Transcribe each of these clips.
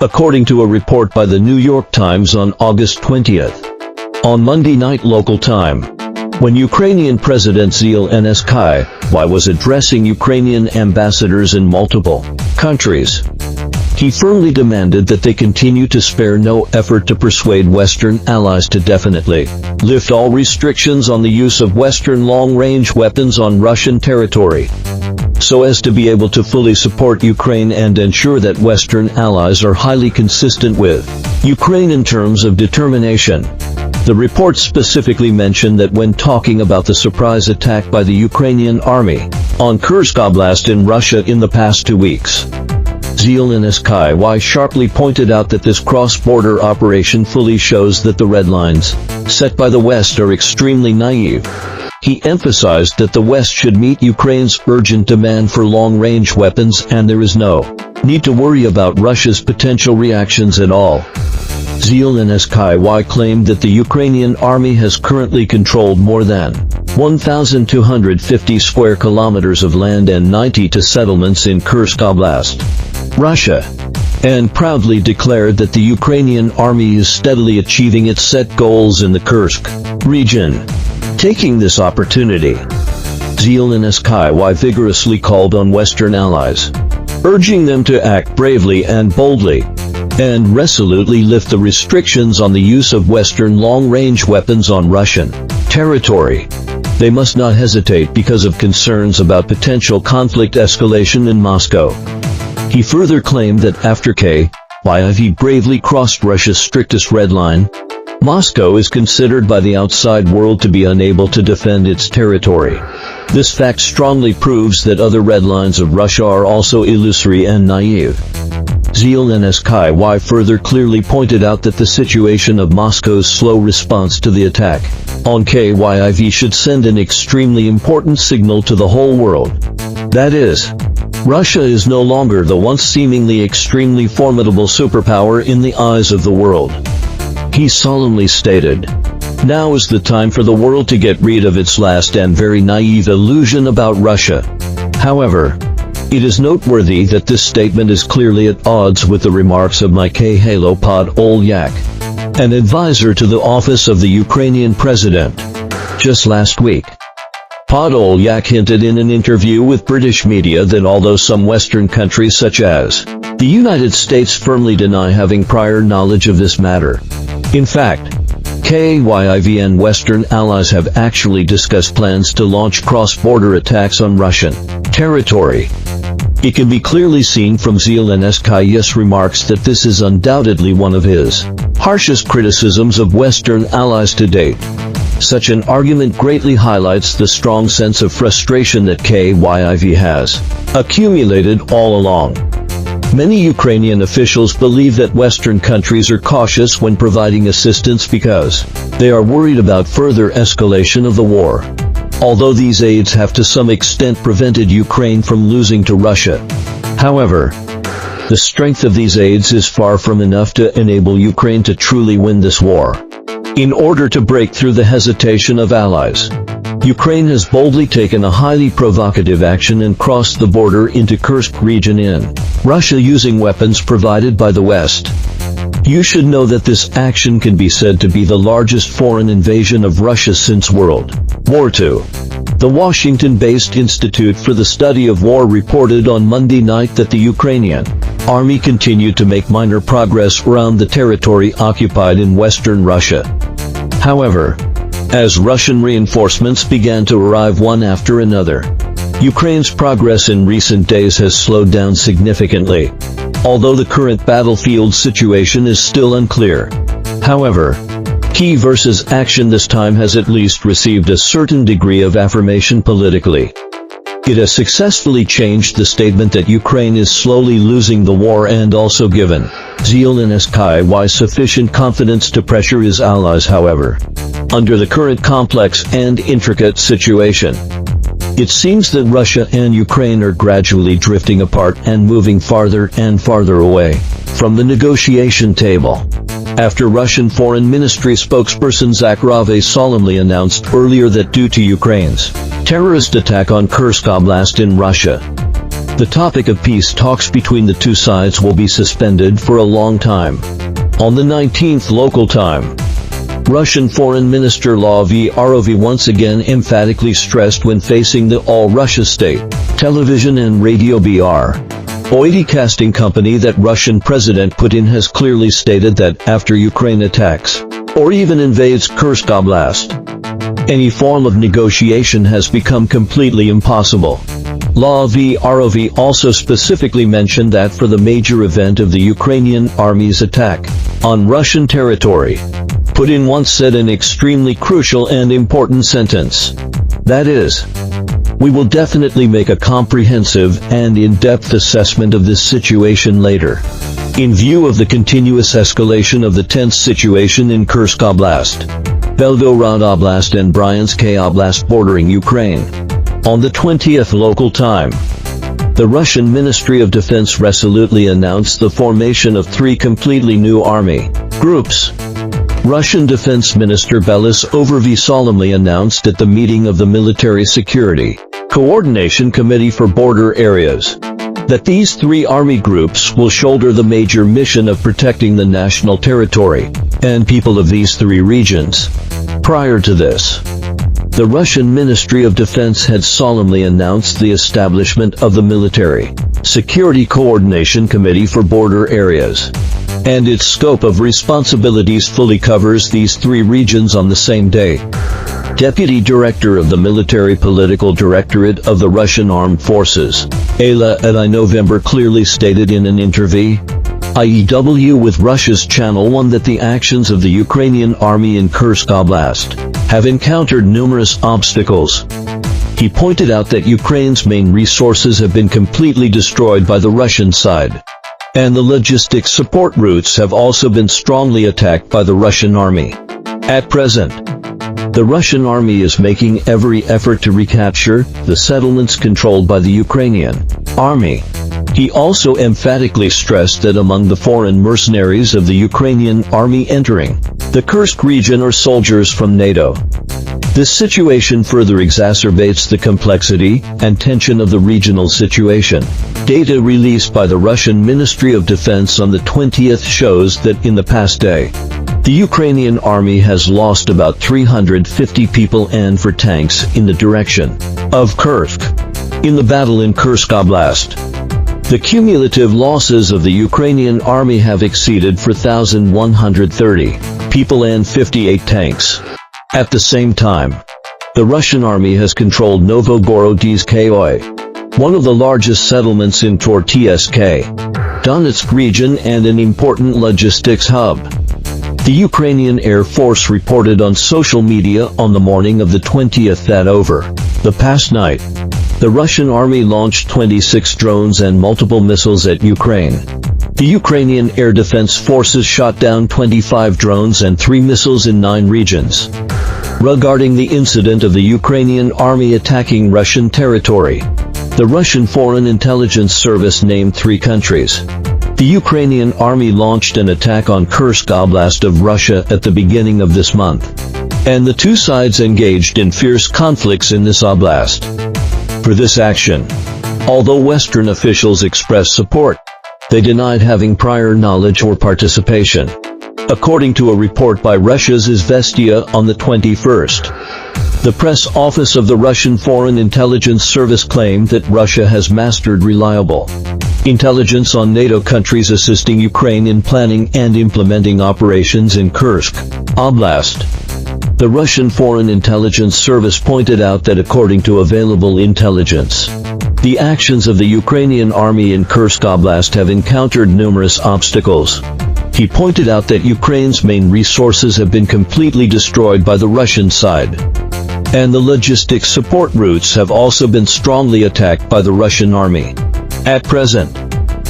according to a report by the New York Times on August 20th. On Monday night local time, when Ukrainian President Zelensky was addressing Ukrainian ambassadors in multiple countries, he firmly demanded that they continue to spare no effort to persuade Western allies to definitely lift all restrictions on the use of Western long-range weapons on Russian territory, so as to be able to fully support Ukraine and ensure that Western allies are highly consistent with Ukraine in terms of determination. The report specifically mentioned that when talking about the surprise attack by the Ukrainian army on Kursk Oblast in Russia in the past 2 weeks, Zelensky sharply pointed out that this cross-border operation fully shows that the red lines set by the West are extremely naive. He emphasized that the West should meet Ukraine's urgent demand for long-range weapons and there is no need to worry about Russia's potential reactions at all. Zelensky claimed that the Ukrainian army has currently controlled more than 1,250 square kilometers of land and 92 settlements in Kursk Oblast, Russia, and proudly declared that the Ukrainian army is steadily achieving its set goals in the Kursk region. Taking this opportunity, Zelensky vigorously called on Western allies, urging them to act bravely and boldly, and resolutely lift the restrictions on the use of Western long-range weapons on Russian territory. They must not hesitate because of concerns about potential conflict escalation in Moscow. He further claimed that after Kyiv bravely crossed Russia's strictest red line, Moscow is considered by the outside world to be unable to defend its territory. This fact strongly proves that other red lines of Russia are also illusory and naive. Zelensky further clearly pointed out that the situation of Moscow's slow response to the attack on Kyiv should send an extremely important signal to the whole world. That is, Russia is no longer the once seemingly extremely formidable superpower in the eyes of the world. He solemnly stated, "Now is the time for the world to get rid of its last and very naive illusion about Russia." However, it is noteworthy that this statement is clearly at odds with the remarks of Mikhailo Podolyak, an advisor to the office of the Ukrainian president. Just last week, Podolyak hinted in an interview with British media that although some Western countries such as the United States firmly deny having prior knowledge of this matter, in fact, Kyiv and Western allies have actually discussed plans to launch cross-border attacks on Russian territory. It can be clearly seen from Zelensky's remarks that this is undoubtedly one of his harshest criticisms of Western allies to date. Such an argument greatly highlights the strong sense of frustration that Kyiv has accumulated all along. Many Ukrainian officials believe that Western countries are cautious when providing assistance because they are worried about further escalation of the war. Although these aids have to some extent prevented Ukraine from losing to Russia. However, the strength of these aids is far from enough to enable Ukraine to truly win this war. In order to break through the hesitation of allies, Ukraine has boldly taken a highly provocative action and crossed the border into Kursk region in Russia using weapons provided by the West. You should know that this action can be said to be the largest foreign invasion of Russia since World War II. The Washington-based Institute for the Study of War reported on Monday night that the Ukrainian army continued to make minor progress around the territory occupied in western Russia. However, as Russian reinforcements began to arrive one after another, Ukraine's progress in recent days has slowed down significantly, although the current battlefield situation is still unclear. However, Kyiv's action this time has at least received a certain degree of affirmation politically. It has successfully changed the statement that Ukraine is slowly losing the war and also given Zelensky sufficient confidence to pressure his allies. However, under the current complex and intricate situation, it seems that Russia and Ukraine are gradually drifting apart and moving farther and farther away from the negotiation table. After Russian Foreign Ministry spokesperson Zakharov solemnly announced earlier that due to Ukraine's terrorist attack on Kursk Oblast in Russia, The topic of peace talks between the two sides will be suspended for a long time. On the 19th local time, Russian Foreign Minister Lavrov once again emphatically stressed when facing the All Russia State Television and Radio broadcasting company that Russian President Putin has clearly stated that after Ukraine attacks or even invades Kursk Oblast, any form of negotiation has become completely impossible. Lavrov also specifically mentioned that for the major event of the Ukrainian army's attack on Russian territory, Putin once said an extremely crucial and important sentence. That is, we will definitely make a comprehensive and in-depth assessment of this situation later, in view of the continuous escalation of the tense situation in Kursk Oblast, Belgorod Oblast and Bryansk Oblast bordering Ukraine. On the 20th local time, the Russian Ministry of Defense resolutely announced the formation of 3 completely new army groups. Russian Defense Minister Belgorod solemnly announced at the meeting of the Military Security Coordination Committee for Border Areas that these 3 army groups will shoulder the major mission of protecting the national territory and people of these 3 regions. Prior to this, the Russian Ministry of Defense had solemnly announced the establishment of the Military Security Coordination Committee for Border Areas, and its scope of responsibilities fully covers these 3 regions on the same day. Deputy Director of the Military Political Directorate of the Russian Armed Forces, Ala November clearly stated in an interview IEW with Russia's Channel 1 that the actions of the Ukrainian army in Kursk Oblast have encountered numerous obstacles. He pointed out that Ukraine's main resources have been completely destroyed by the Russian side, and the logistics support routes have also been strongly attacked by the Russian army. At present, the Russian army is making every effort to recapture the settlements controlled by the Ukrainian army. He also emphatically stressed that among the foreign mercenaries of the Ukrainian army entering the Kursk region are soldiers from NATO. This situation further exacerbates the complexity and tension of the regional situation. Data released by the Russian Ministry of Defense on the 20th shows that in the past day, the Ukrainian army has lost about 350 people and 4 tanks in the direction of Kursk. In the battle in Kursk Oblast, the cumulative losses of the Ukrainian army have exceeded 4,130 people and 58 tanks. At the same time, the Russian army has controlled Novgorodsk, one of the largest settlements in Tortsk, Donetsk region and an important logistics hub. The Ukrainian Air Force reported on social media on the morning of the 20th that over the past night, the Russian army launched 26 drones and multiple missiles at Ukraine. The Ukrainian Air Defense Forces shot down 25 drones and 3 missiles in 9 regions. Regarding the incident of the Ukrainian army attacking Russian territory, the Russian Foreign Intelligence Service named 3 countries. The Ukrainian army launched an attack on Kursk Oblast of Russia at the beginning of this month, and the 2 sides engaged in fierce conflicts in this oblast. For this action, although Western officials expressed support, they denied having prior knowledge or participation. According to a report by Russia's Izvestia on the 21st, the press office of the Russian Foreign Intelligence Service claimed that Russia has mastered reliable intelligence on NATO countries assisting Ukraine in planning and implementing operations in Kursk Oblast. The Russian Foreign Intelligence Service pointed out that according to available intelligence, the actions of the Ukrainian army in Kursk Oblast have encountered numerous obstacles. He pointed out that Ukraine's main resources have been completely destroyed by the Russian side, and the logistics support routes have also been strongly attacked by the Russian army. At present,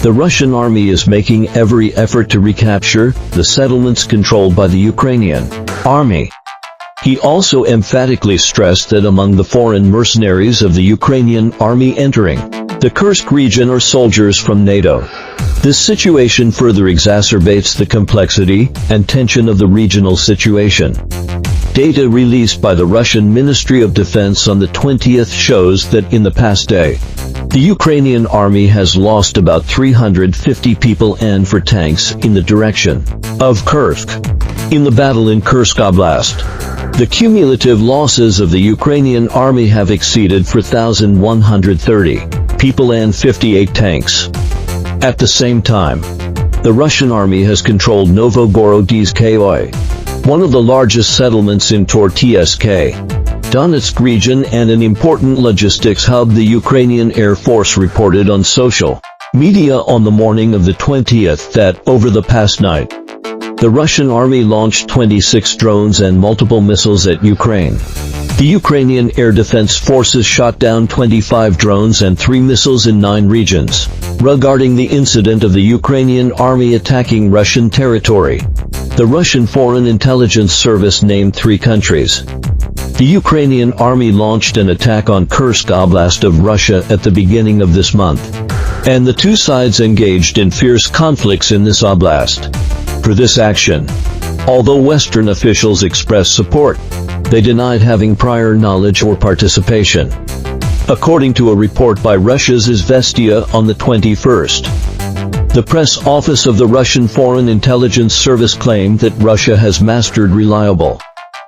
the Russian army is making every effort to recapture the settlements controlled by the Ukrainian army. He also emphatically stressed that among the foreign mercenaries of the Ukrainian army entering the Kursk region are soldiers from NATO. This situation further exacerbates the complexity and tension of the regional situation. Data released by the Russian Ministry of Defense on the 20th shows that in the past day, The Ukrainian army has lost about 350 people and 4 tanks in the direction of Kursk. In the battle in Kursk Oblast, the cumulative losses of the Ukrainian army have exceeded 4,130 people and 58 tanks. At the same time, the Russian army has controlled Novgorodsk, one of the largest settlements in Tortsk, Donetsk region and an important logistics hub. The Ukrainian Air Force reported on social media on the morning of the 20th that, over the past night, the Russian army launched 26 drones and multiple missiles at Ukraine. The Ukrainian Air Defense Forces shot down 25 drones and 3 missiles in 9 regions. Regarding the incident of the Ukrainian army attacking Russian territory, the Russian Foreign Intelligence Service named 3 countries. The Ukrainian army launched an attack on Kursk Oblast of Russia at the beginning of this month, and the 2 sides engaged in fierce conflicts in this oblast. For this action, although Western officials expressed support, they denied having prior knowledge or participation. According to a report by Russia's Izvestia on the 21st, the press office of the Russian Foreign Intelligence Service claimed that Russia has mastered reliable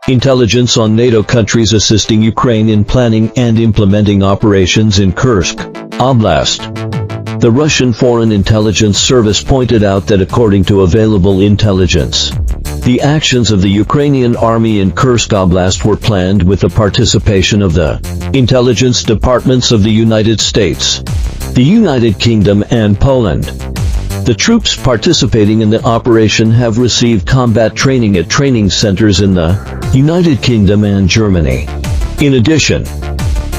intelligence on NATO countries assisting Ukraine in planning and implementing operations in Kursk Oblast. The Russian Foreign Intelligence Service pointed out that according to available intelligence, the actions of the Ukrainian army in Kursk Oblast were planned with the participation of the intelligence departments of the United States, the United Kingdom and Poland. The troops participating in the operation have received combat training at training centers in the United Kingdom and Germany. In addition,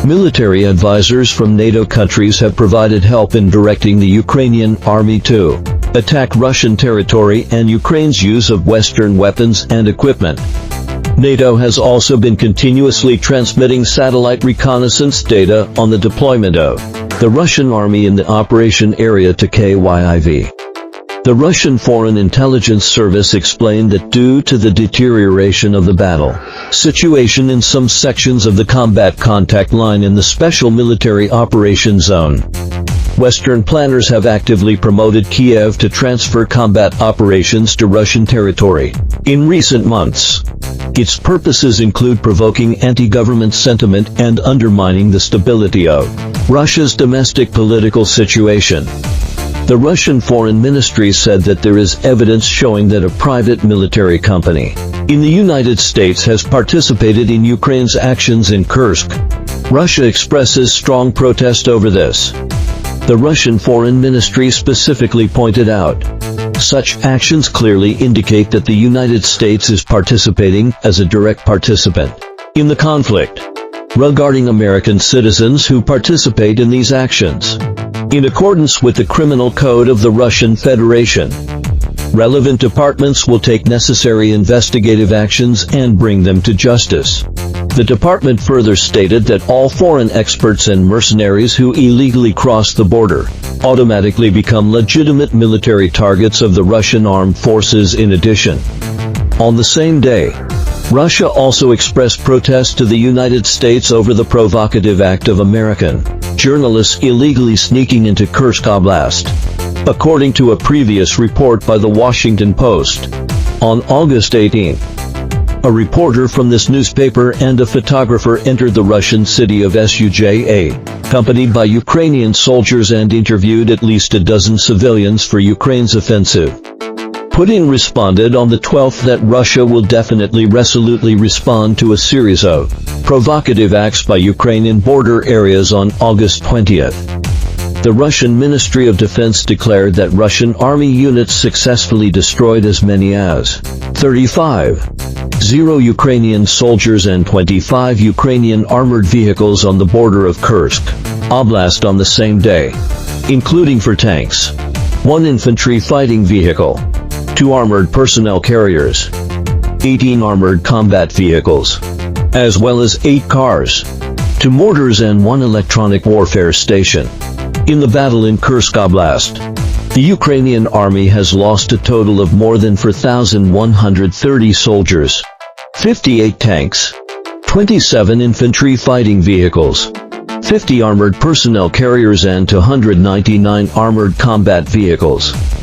military advisors from NATO countries have provided help in directing the Ukrainian army to attack Russian territory and Ukraine's use of Western weapons and equipment. NATO has also been continuously transmitting satellite reconnaissance data on the deployment of the Russian army in the operation area to KYIV. The Russian Foreign Intelligence Service explained that due to the deterioration of the battle situation in some sections of the combat contact line in the Special Military Operations Zone, Western planners have actively promoted Kiev to transfer combat operations to Russian territory. In recent months, its purposes include provoking anti-government sentiment and undermining the stability of Russia's domestic political situation. The Russian Foreign Ministry said that there is evidence showing that a private military company in the United States has participated in Ukraine's actions in Kursk. Russia expresses strong protest over this. The Russian Foreign Ministry specifically pointed out, such actions clearly indicate that the United States is participating as a direct participant in the conflict. Regarding American citizens who participate in these actions, in accordance with the Criminal Code of the Russian Federation, relevant departments will take necessary investigative actions and bring them to justice. The department further stated that all foreign experts and mercenaries who illegally cross the border automatically become legitimate military targets of the Russian armed forces. In addition, on the same day, Russia also expressed protest to the United States over the provocative act of American journalists illegally sneaking into Kursk Oblast. According to a previous report by The Washington Post, on August 18, a reporter from this newspaper and a photographer entered the Russian city of Suja, accompanied by Ukrainian soldiers, and interviewed at least a dozen civilians for Ukraine's offensive. Putin responded on the 12th that Russia will definitely resolutely respond to a series of provocative acts by Ukraine in border areas. On August 20th, the Russian Ministry of Defense declared that Russian army units successfully destroyed as many as 35 Ukrainian soldiers and 25 Ukrainian armored vehicles on the border of Kursk Oblast on the same day, including 4 tanks, 1 infantry fighting vehicle, 2 armored personnel carriers, 18 armored combat vehicles, as well as 8 cars, 2 mortars and 1 electronic warfare station. In the battle in Kursk Oblast, the Ukrainian army has lost a total of more than 4,130 soldiers, 58 tanks, 27 infantry fighting vehicles, 50 armored personnel carriers and 299 armored combat vehicles.